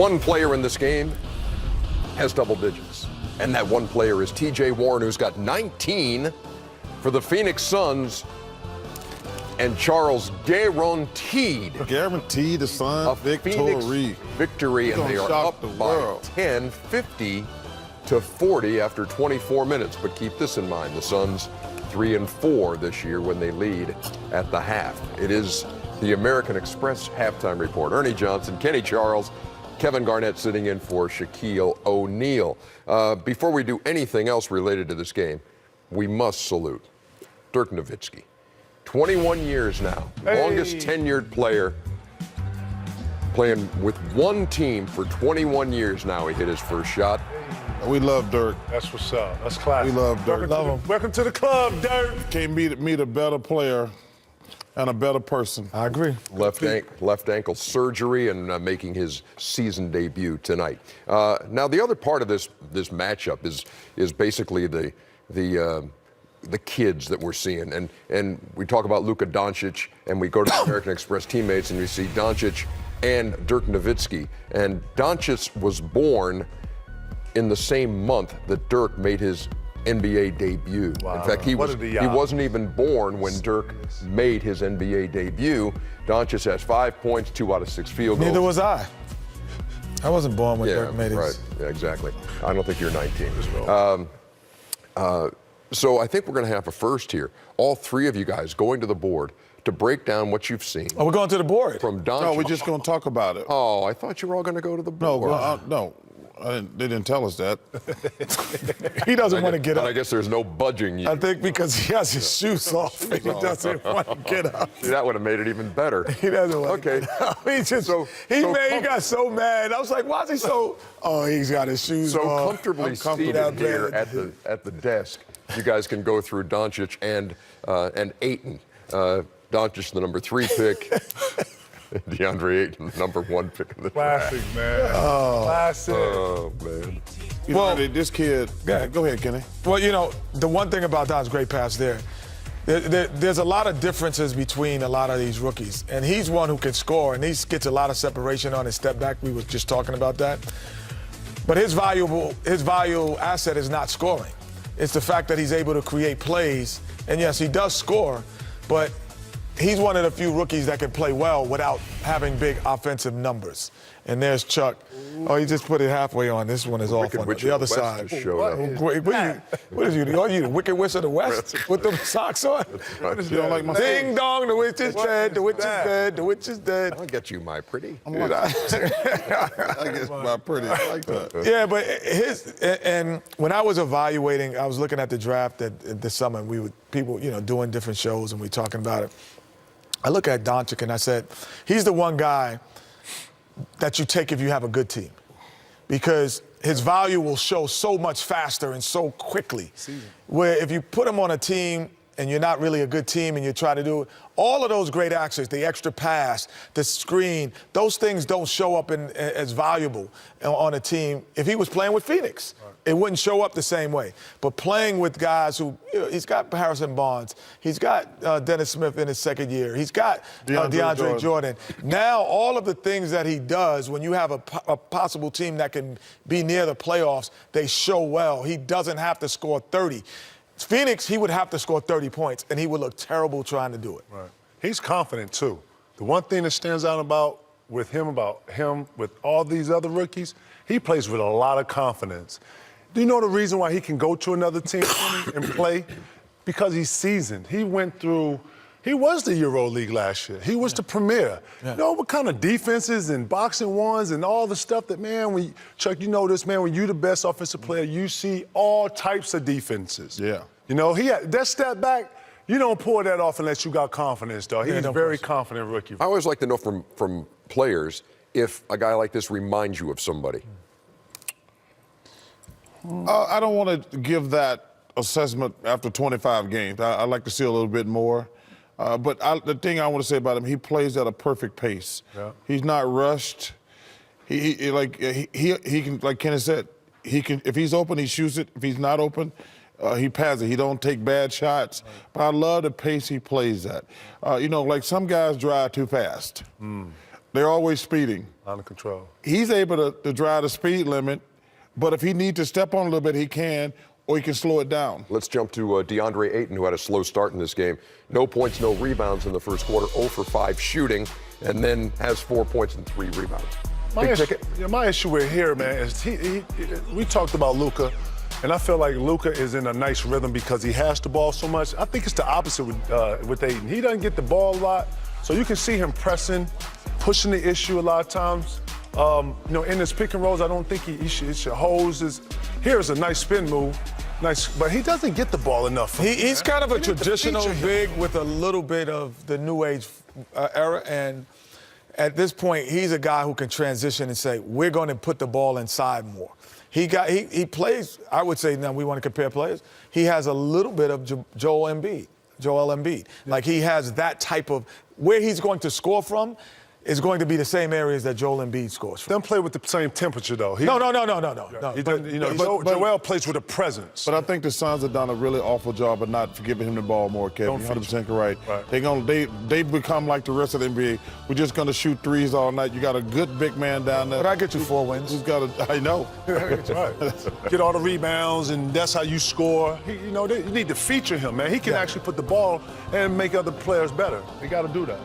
One player in this game has double digits, and that one player is T.J. Warren, who's got 19 for the Phoenix Suns, and Charles guaranteed the Suns victory, and they are up by 10, 50-40 after 24 minutes. But keep this in mind: the Suns 3-4 this year when they lead at the half. It is the American Express halftime report. Ernie Johnson, Kenny Charles, Kevin Garnett sitting in for Shaquille O'Neal. Before we do anything else related to this game, we must salute Dirk Nowitzki. 21 years now, longest tenured player, playing with one team for 21 years now. He hit his first shot. We love Dirk. That's what's up. That's classic. We love Dirk. Welcome to the club, Dirk. Can't meet a better player and a better person. I agree. Left ankle surgery and making his season debut tonight. Now the other part of this matchup is basically the kids that we're seeing, and we talk about Luka Doncic, and we go to the American Express teammates, and we see Doncic and Dirk Nowitzki, and Doncic was born in the same month that Dirk made his NBA debut. Wow. In fact, he wasn't even born when Dirk made his NBA debut. Doncic has 5 points, 2 out of 6 field goals. Neither was I. I wasn't born when Dirk made his. Right, yeah, exactly. I don't think you're 19 as well. So I think we're going to have a first here. All three of you guys going to the board to break down what you've seen. Oh, we're going to the board? From Doncic. No, we're just going to talk about it. Oh, I thought you were all going to go to the board. No. They didn't tell us that. He doesn't want to get up. I guess there's no budging. I think because he has his shoes off, he doesn't want to get up. See, that would have made it even better. He doesn't want to get up. He got so mad. I was like, why is he so? Oh, he's got his shoes off. So comfortably seated here at the desk. You guys can go through Doncic and Ayton. Doncic, the number 3 pick. DeAndre Ayton, number 1 pick in the draft. Classic, man. Classic. Oh, man. This kid. Go ahead, Kenny. Well, the one thing about Don's great pass there, there's a lot of differences between a lot of these rookies. And he's one who can score, and he gets a lot of separation on his step back. We were just talking about that. But his valuable asset is not scoring. It's the fact that he's able to create plays. And yes, he does score, but he's one of the few rookies that can play well without having big offensive numbers. And there's Chuck. Oh, he just put it halfway on. This one is off on the other side. What is you? Are you the Wicked Witch of the West with them socks on? You don't like my Ding dong, the witch is dead, the witch is dead, the witch is dead. I'll get you, my pretty. I guess my pretty. I like that. Yeah, but and when I was evaluating, I was looking at the draft this summer, and we were people, doing different shows, and we were talking about it. I look at Doncic and I said, he's the one guy that you take if you have a good team, because his value will show so much faster and so quickly. Where if you put him on a team and you're not really a good team and you try to do all of those great actions, the extra pass, the screen, those things don't show up as valuable on a team. If he was playing with Phoenix, it wouldn't show up the same way. But playing with guys who, he's got Harrison Barnes, he's got Dennis Smith in his second year, he's got DeAndre Jordan. Now, all of the things that he does, when you have a possible team that can be near the playoffs, they show well. He doesn't have to score 30. Phoenix, he would have to score 30 points, and he would look terrible trying to do it. Right. He's confident, too. The one thing that stands out about him, with all these other rookies, he plays with a lot of confidence. Do you know the reason why he can go to another team and play? Because he's seasoned. He was the EuroLeague last year. He was the premier. You know what kind of defenses and boxing ones and all the stuff that, man, Chuck, you know this, man, when you're the best offensive player, you see all types of defenses. Yeah. That step back, you don't pull that off unless you got confidence, though. He's a very confident rookie. I always like to know from players if a guy like this reminds you of somebody. I don't want to give that assessment after 25 games. I'd like to see a little bit more. But the thing I want to say about him, he plays at a perfect pace. Yeah. He's not rushed. He can, like Kenneth said, he can. If he's open, he shoots it. If he's not open, he passes it. He don't take bad shots. Right. But I love the pace he plays at. Like some guys drive too fast. They're always speeding. Under control. He's able to drive the speed limit, but if he needs to step on a little bit, he can, or he can slow it down. Let's jump to DeAndre Ayton, who had a slow start in this game. No points, no rebounds in the first quarter, 0 for 5 shooting, and then has 4 points and 3 rebounds. My issue with here, man, is we talked about Luka, and I feel like Luka is in a nice rhythm because he has the ball so much. I think it's the opposite with Ayton. He doesn't get the ball a lot, so you can see him pressing, pushing the issue a lot of times. In his pick and rolls, I don't think he should hose his. Here's a nice spin move, but he doesn't get the ball enough. He's kind of a traditional big with a little bit of the new age era, and at this point, he's a guy who can transition and say, we're going to put the ball inside more. He plays, I would say, now we want to compare players, he has a little bit of Joel Embiid. Yeah. Like he has that type of, where he's going to score from is going to be the same areas that Joel Embiid scores from. Don't play with the same temperature, though. No. Joel plays with a presence. But I think the Suns have done a really awful job of not giving him the ball more, Kevin. You're 100% right. They become like the rest of the NBA. We're just going to shoot threes all night. You got a good big man down there. But I get you 4 wins. Who's got I know. That's right. Get all the rebounds, and that's how you score. You need to feature him, man. He can actually put the ball and make other players better. They got to do that.